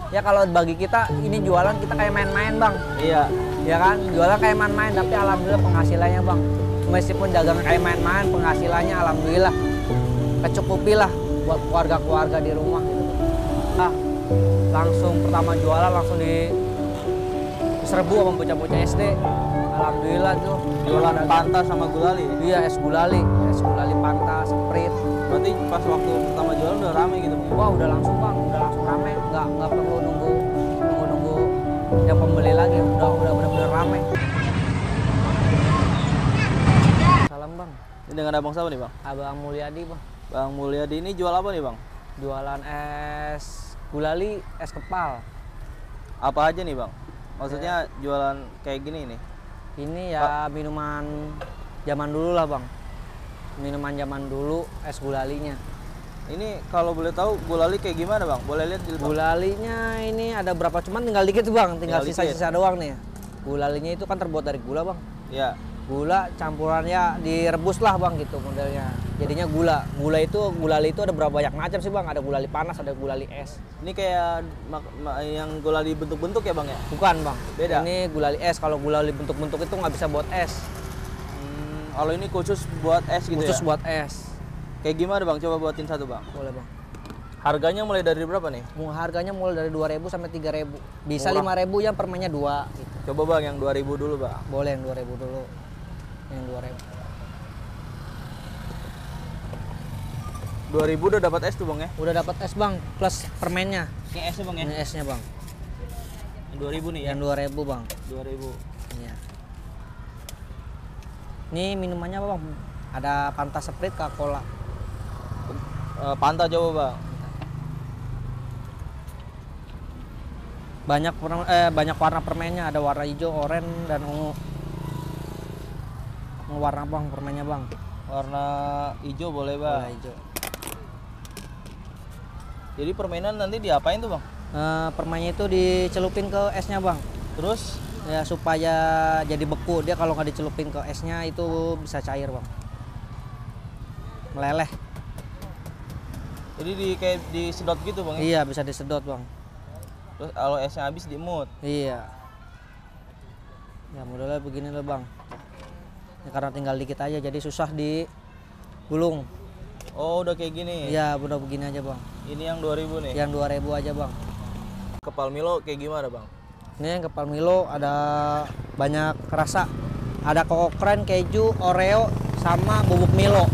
Ya kalau bagi kita ini jualan kita kayak main-main bang. Iya. Ya kan, jualan kayak main-main tapi alhamdulillah penghasilannya bang. Meskipun dagang kayak main-main, penghasilannya alhamdulillah kecukupi lah buat keluarga-keluarga di rumah gitu. Nah, langsung pertama jualan langsung diserbu sama bocah-bocah SD. Alhamdulillah tuh. Jualan Panta sama gulali. Iya, es gulali Panta, Sprite. Berarti pas waktu pertama jualan udah rame gitu Bang? Wah, udah langsung bang, udah langsung rame, nggak perlu nunggu yang pembeli lagi, udah benar-benar rame. Salam bang. Ini dengan abang siapa nih Bang? Abang Mulyadi bang. Bang Mulyadi ini jual apa nih Bang? Jualan es gulali, es kepal. Apa aja nih Bang? Maksudnya jualan kayak gini nih? Ini ya minuman zaman dulu lah bang. Minuman zaman dulu, es gulalinya. Ini kalau boleh tahu gulali kayak gimana Bang? Boleh lihat di Bang? Gulalinya ini ada berapa, cuman tinggal dikit bang, tinggal Tinggal sisa-sisa doang nih. Gulalinya itu kan terbuat dari gula bang. Ya. Gula campurannya direbus lah bang gitu modelnya. Jadinya gulali itu ada berapa banyak macam sih bang, ada gulali panas, ada gulali es. Ini kayak yang gulali bentuk-bentuk ya Bang ya? Bukan bang, Beda? ini gulali es. Kalau gulali bentuk-bentuk itu nggak bisa buat es, Kalau ini khusus buat es gitu khusus ya? buat es. Kayak gimana Bang? Coba buatin satu Bang. Boleh bang. Harganya mulai dari berapa nih? Harganya mulai dari 2.000 sampai 3.000. Bisa Murah. 5.000 yang permennya 2 gitu. Coba Bang yang 2000 dulu Bang. Boleh yang 2.000 dulu. Yang 2.000. 2000 udah dapat es tuh Bang ya? Udah dapat es bang, plus permennya. Ini esnya Bang ya? Ini esnya bang. Yang 2000 nih ya? Yang 2.000 bang. 2000. Iya. Ini minumannya apa bang? Ada Fanta, Sprite, Coca-Cola. Panta coba Bang. Banyak warna permennya, ada warna hijau, oranye dan ungu. Warna bang permennya bang. Warna hijau boleh Bang. Warna hijau. Jadi permainan nanti diapain tuh Bang? Permennya itu dicelupin ke esnya bang. Terus Ya supaya jadi beku. Dia kalau nggak dicelupin ke esnya itu bisa cair bang. Meleleh. jadi kayak disedot gitu Bang ya? Iya bisa disedot bang. Terus kalau esnya habis diemut. Iya. Ya modelnya begini loh bang. Ya, karena tinggal dikit aja jadi susah digulung. Oh udah kayak gini? Iya udah begini aja bang. Ini yang 2000 nih? Yang 2.000 aja bang. Kepal Milo kayak gimana Bang? Ini yang kepal Milo ada banyak rasa. Ada Koko Kren, keju, Oreo, sama bubuk Milo.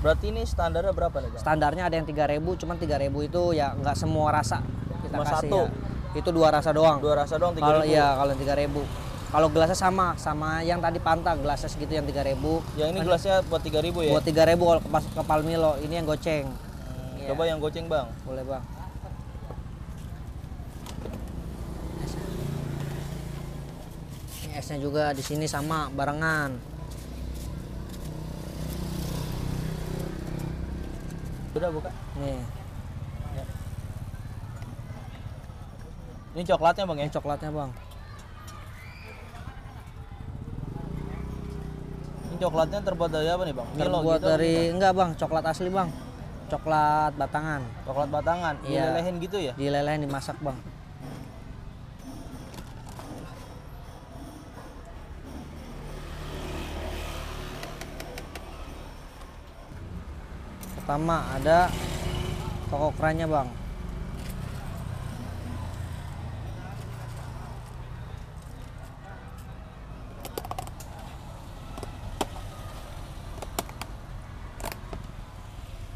Berarti ini standarnya berapa nih Bang? Standarnya ada yang 3.000, cuman 3.000 itu ya nggak semua rasa kita Cuma kasih satu? ya. Itu 2 rasa doang. 2 rasa doang 3000? Kalau iya kalau yang 3.000. Kalau gelasnya sama yang tadi Fanta, gelasnya segitu yang 3.000. Yang ini gelasnya buat 3000 ya? Buat 3.000 kalau kepal Milo, ini yang goceng. Iya. Coba yang goceng Bang. Boleh bang. Ini esnya juga di sini sama barengan. Udah buka. Nih, Ini coklatnya Bang ya? ini coklatnya bang. Ini coklatnya terbuat dari apa nih Bang? Milo Terbuat gitu? dari enggak bang, coklat asli bang. Coklat batangan. Coklat batangan? Iya. Dilelehin gitu ya? Dilelehin dimasak bang. Pertama ada Koko Krennya bang.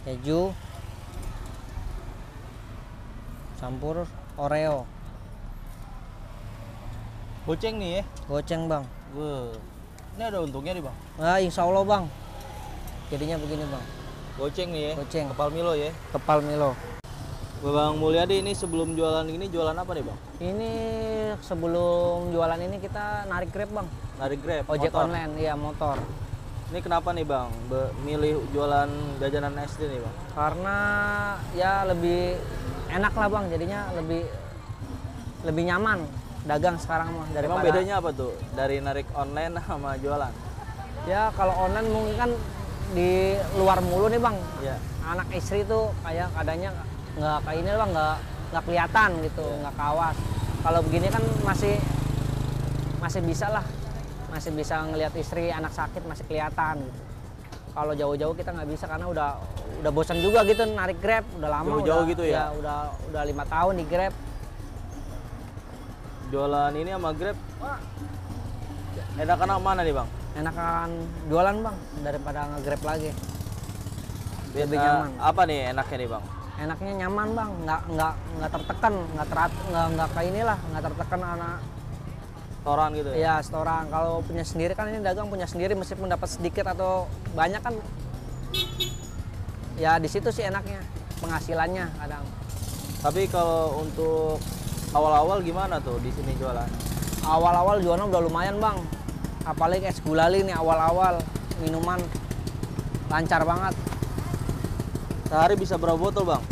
Keju campur Oreo. Goceng nih ya? Goceng bang. Wuh. Ini ada untungnya nih Bang? Nah insya Allah bang. Jadinya begini bang. Goceng nih ya? Goceng. Kepal Milo ya? Kepal Milo. Bang Mulyadi ini sebelum jualan ini jualan apa nih Bang? Ini sebelum jualan ini kita narik Grab bang. Narik Grab? Ojek motor. online, iya motor. Ini kenapa nih Bang milih jualan jajanan SD nih Bang? Karena ya lebih enak lah bang, jadinya lebih nyaman dagang sekarang mah daripada. Emang bedanya apa tuh dari narik online sama jualan? Ya kalau online mungkin kan di luar mulu nih bang. Iya. Anak istri tuh kayak adanya nggak kayak ini bang, nggak kelihatan gitu, nggak kawas. Kalau begini kan masih bisa lah, masih bisa ngelihat istri, anak sakit masih kelihatan gitu. Kalau jauh-jauh kita nggak bisa karena udah bosan juga gitu narik Grab, udah lama. Jauh-jauh gitu ya? Udah 5 tahun di Grab. Jualan ini sama Grab, enakan mana nih bang? Enakan jualan bang daripada nge-Grab lagi. Lebih nyaman. Apa nih enaknya nih bang? Enaknya nyaman bang, nggak tertekan, nggak kayak inilah, nggak tertekan anak. Setoran gitu ya? Iya setoran. Kalau punya sendiri kan ini dagang punya sendiri meskipun dapat sedikit atau banyak kan. Ya di situ sih enaknya penghasilannya kadang. Tapi kalau untuk awal-awal gimana tuh di sini jualan? Awal-awal jualan udah lumayan bang. Apalagi es gulali nih awal-awal minuman lancar banget. Sehari bisa berapa botol bang?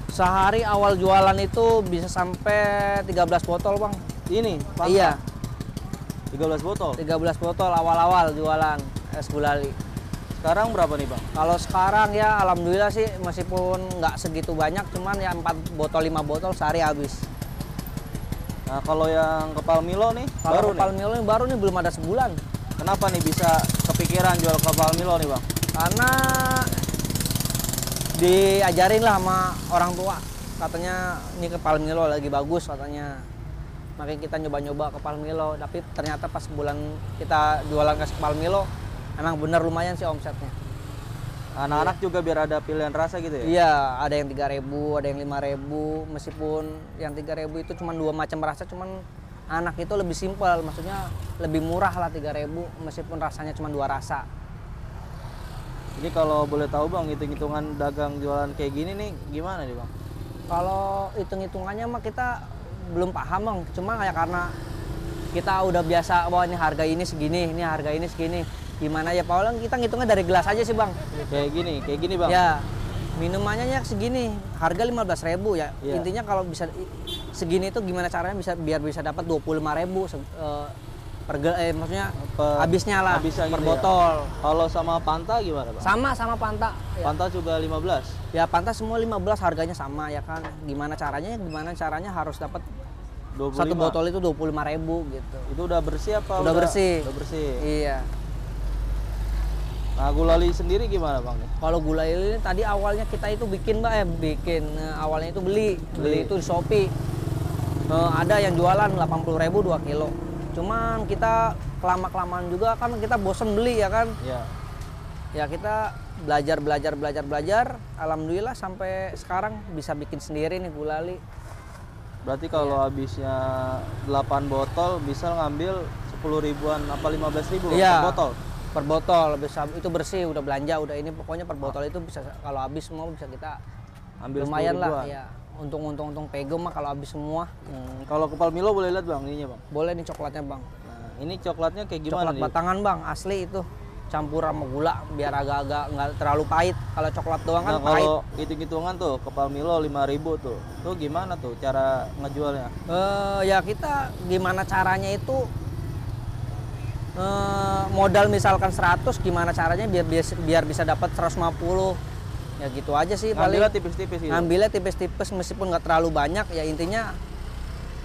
Sehari awal jualan itu bisa sampai 13 botol bang. Ini? Fanta? Iya. 13 botol? 13 botol awal-awal jualan es gulali. Sekarang berapa nih bang? Kalau sekarang ya alhamdulillah sih meskipun nggak segitu banyak, cuman ya 4 botol 5 botol sehari habis. Nah kalau yang kepal Milo nih? Kalau baru kepal nih? Milo ini baru nih belum ada sebulan. Kenapa nih bisa kepikiran jual kepal Milo nih bang? Karena diajarin lah sama orang tua. Katanya ini kepal Milo lagi bagus katanya. Makanya kita nyoba-nyoba kepal Milo, tapi ternyata pas bulan kita jualan es kepal Milo emang bener lumayan sih omsetnya. Anak-anak juga biar ada pilihan rasa gitu ya? Iya, ada yang 3.000, ada yang 5.000. Meskipun yang 3.000 itu cuma 2 macam rasa, cuman anak itu lebih simpel, maksudnya lebih murah lah 3.000 meskipun rasanya cuma 2 rasa. Ini kalau boleh tahu bang, hitung-hitungan dagang jualan kayak gini nih gimana nih bang? Kalau hitung-hitungannya mah kita belum paham bang, cuma kayak karena kita udah biasa, wah ini harga ini segini, ini harga ini segini. Gimana ya Pak, kita ngitungnya dari gelas aja sih bang. Kayak gini bang? Ya, minumannya segini, harga 15.000 ya. Yeah. Intinya kalau bisa segini itu gimana caranya biar bisa dapat 25.000 maksudnya habisnya lah habisnya per gitu botol. Ya? Kalau sama Fanta gimana bang? Sama Fanta. Ya. Fanta juga 15? Ya Fanta semua 15 harganya sama ya kan. Gimana caranya harus dapat 25. Satu botol itu 25.000 gitu. Itu udah bersih apa? Udah bersih. Udah bersih. Iya. Nah gulali sendiri gimana bang? Kalau gulali ini tadi awalnya kita itu bikin awalnya itu beli itu di Shopee. Ada yang jualan 80.000 2 kilo. Cuman kita kelamaan juga kan kita bosen beli ya kan. Iya. Ya kita belajar. Alhamdulillah sampai sekarang bisa bikin sendiri nih gulali. Berarti kalau habisnya 8 botol bisa ngambil 10 ribuan apa 15.000 Iya. per botol? Per botol bisa, itu bersih, udah belanja, udah ini pokoknya per botol itu bisa kalau habis semua bisa kita Ambil lumayan 10 lah ribuan. ya. Untung pego mah kalau habis semua. Kalau kepal Milo boleh lihat bang ininya bang? Boleh nih coklatnya bang. Nah, ini coklatnya kayak gimana Coklat nih? batangan bang, asli itu. Campur sama gula biar agak-agak nggak terlalu pahit. Kalau coklat doang kan Nah pahit. kalau hitung-hitungan tuh kepal Milo 5.000 tuh. Tuh gimana tuh cara ngejualnya? Ya kita gimana caranya itu modal misalkan 100 gimana caranya biar bisa dapat 150. Ya gitu aja sih paling. Ngambilnya tipis-tipis gitu? Ngambilnya tipis-tipis meskipun nggak terlalu banyak ya intinya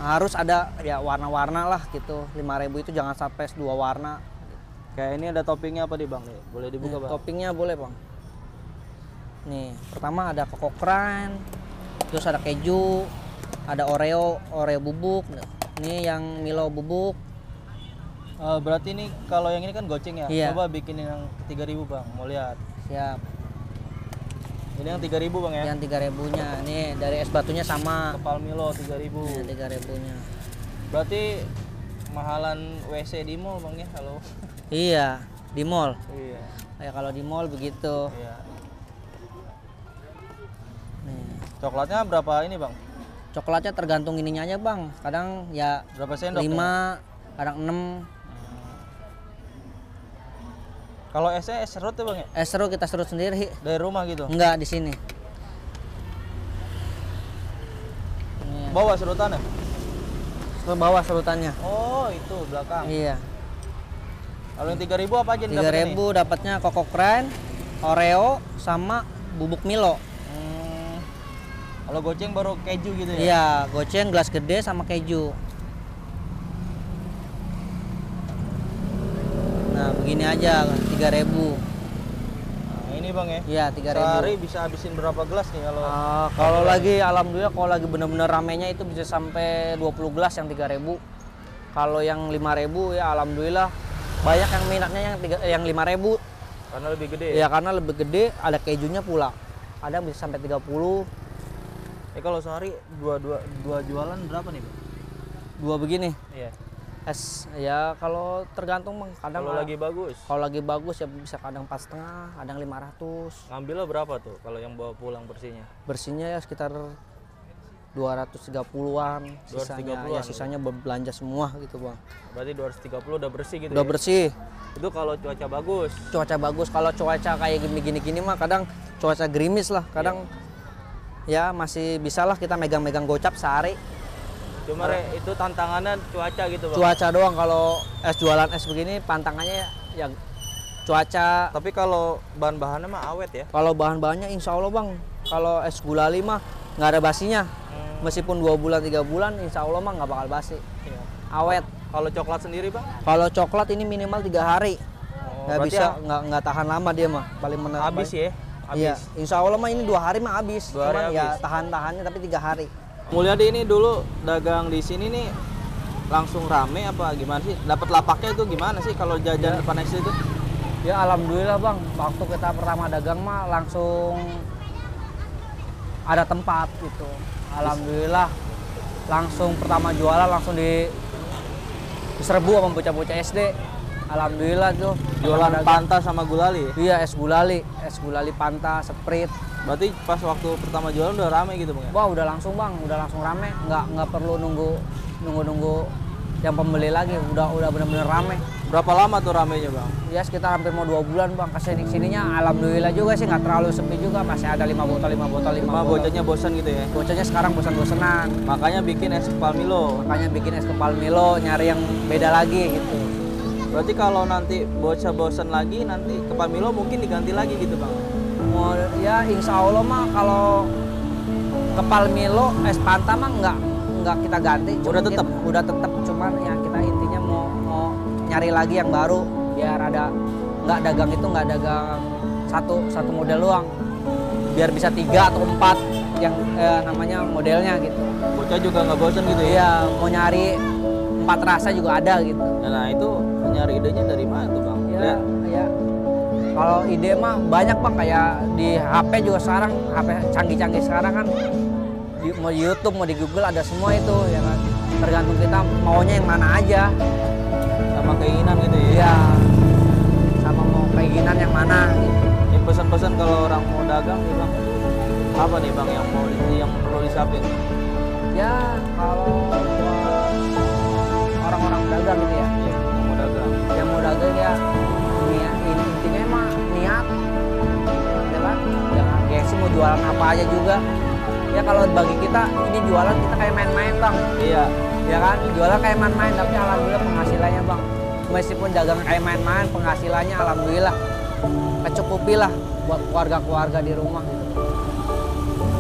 harus ada ya warna-warna lah gitu. 5.000 itu jangan sampai 2 warna. Kayak ini ada toppingnya apa nih bang? Nih, boleh dibuka bang? Toppingnya boleh bang. Nih pertama ada Coco Crunch, terus ada keju, ada Oreo bubuk. Ini yang Milo bubuk. Berarti ini kalau yang ini kan goceng ya? Iya. Coba bikinin yang 3.000 bang, mau lihat. Siap. Ini yang 3.000 bang ya? Yang 3.000-nya. Nih dari es batunya sama. Kepal Milo 3.000. Nih 3.000-nya. Berarti mahalan WC di mall bang ya? Halo? Iya, di mall. Iya. Kayak kalau di mall begitu. Iya. Nih. Coklatnya berapa ini bang? Coklatnya tergantung ininya aja bang. Kadang ya Berapa sendok? 5, kadang 6. Kalau esnya es serut ya bang ya? Es serut kita serut sendiri. Dari rumah gitu? Enggak di sini. Nih, Bawa serutannya? ke bawah serutannya. Oh itu belakang. Iya. Kalau yang 3.000 apa aja nih dapetnya nih? 3.000 dapatnya Coco Crunch, Oreo sama bubuk Milo. Kalau goceng baru keju gitu ya? Iya, goceng gelas gede sama keju. Nah, begini aja 3.000. Nah, ini Bang ya? Iya, 3.000. Sehari bisa habisin berapa gelas nih kalau Kalau lagi alhamdulillah kalau lagi bener-bener ramenya itu bisa sampai 20 gelas yang 3.000. Kalau yang 5.000 ya alhamdulillah banyak yang minatnya yang 5.000. karena lebih gede Ya karena lebih gede, ada kejunya pula. Ada bisa sampai 30. Kalau sehari dua jualan berapa nih Bang? 2 begini. Iya. Es ya kalau tergantung Bang. Kadang Kalau lagi bagus kalau lagi bagus ya bisa kadang 4,5, kadang 500. ngambilnya berapa tuh kalau yang bawa pulang bersihnya? Bersihnya ya sekitar 230-an, sisanya 230-an, ya sisanya belanja semua gitu Bang. Berarti 230 udah bersih gitu Udah ya? bersih. Itu kalau cuaca bagus. Cuaca bagus, kalau cuaca kayak gini mah kadang cuaca gerimis lah, kadang ya masih bisa lah kita megang-megang gocap sehari. Cuma itu tantangannya cuaca gitu Bang. Cuaca doang, kalau jualan es begini pantangannya ya cuaca. Tapi kalau bahan-bahannya mah awet ya? Kalau bahan-bahannya insya Allah Bang, kalau es gulali mah nggak ada basinya. Meskipun 2 bulan 3 bulan insya Allah mah nggak bakal basi. Iya. Awet. Kalau coklat sendiri Bang? Kalau coklat ini minimal 3 hari. Nggak berarti bisa, nggak tahan lama dia mah. Paling habis ya? Iya, insya Allah mah ini 2 hari mah habis. 2 hari Cuman ya habis. tahan-tahannya tapi 3 hari. Mulyadi ini dulu dagang di sini nih langsung rame apa gimana sih? Dapat lapaknya itu gimana sih kalau jajan depan SD itu? Ya alhamdulillah Bang, waktu kita pertama dagang mah langsung ada tempat gitu. Alhamdulillah langsung pertama jualan langsung diserbu sama bocah-bocah SD. Alhamdulillah tuh Jualan dagang. Panta sama gulali ya? Iya, es gulali Panta, Sprite. Berarti pas waktu pertama jualan udah rame gitu Bang ya? Wah, udah langsung Bang, udah langsung rame. Nggak perlu nunggu yang pembeli lagi, udah bener-bener rame. Berapa lama tuh ramenya Bang? Ya sekitar hampir mau 2 bulan Bang. Kesini-sininya alhamdulillah juga sih nggak terlalu sepi juga, masih ada 5 botol. Cuma bocahnya bosan gitu ya? Bocahnya sekarang bosan-bosanan. Makanya bikin es kepal Milo. Makanya bikin es kepal Milo, nyari yang beda lagi gitu. Berarti kalau nanti bocah bosan lagi, nanti kepal Milo mungkin diganti lagi gitu Bang? Ya insya Allah mah kalau kepal Milo, es Panta mah nggak kita ganti. Udah tetap? Udah tetap, cuman ya kita intinya mau nyari lagi yang baru biar ada nggak dagang satu model doang, biar bisa 3 atau 4 yang namanya modelnya gitu. Bocah juga nggak bosan gitu ya? Iya, mau nyari 4 rasa juga ada gitu. Nah itu nyari idenya dari mana tuh Bang? Ya. Kalau ide mah banyak Bang, kayak di HP juga sekarang, HP canggih-canggih sekarang kan mau di YouTube, mau di Google ada semua itu ya kan. Tergantung kita maunya yang mana aja. Sama keinginan gitu ya? Iya. Sama mau keinginan yang mana gitu. Ini pesan-pesan kalau orang mau dagang nih Bang, apa nih Bang yang perlu disiapin? Ya kalau buat orang-orang dagang gitu ya. Iya, yang mau dagang. Yang mau dagang ya intinya emang niat. Ya kan? Jangan gengsi mau jualan apa aja juga. Ya kalau bagi kita ini jualan kita kayak main-main Bang. Iya. Ya kan, jualan kayak main-main tapi alhamdulillah penghasilannya Bang. Meskipun dagang kayak main-main, penghasilannya alhamdulillah kecukupi lah buat keluarga-keluarga di rumah gitu.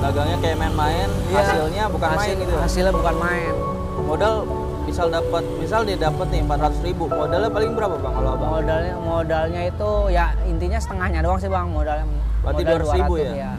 Dagangnya kayak main-main, Iya, hasilnya bukan main gitu. Hasilnya bukan main. Modal misal dia dapat nih 400.000, modalnya paling berapa Bang kalau Abang? Modalnya itu ya intinya setengahnya doang sih Bang, modalnya. Berarti modal 200.000 ya?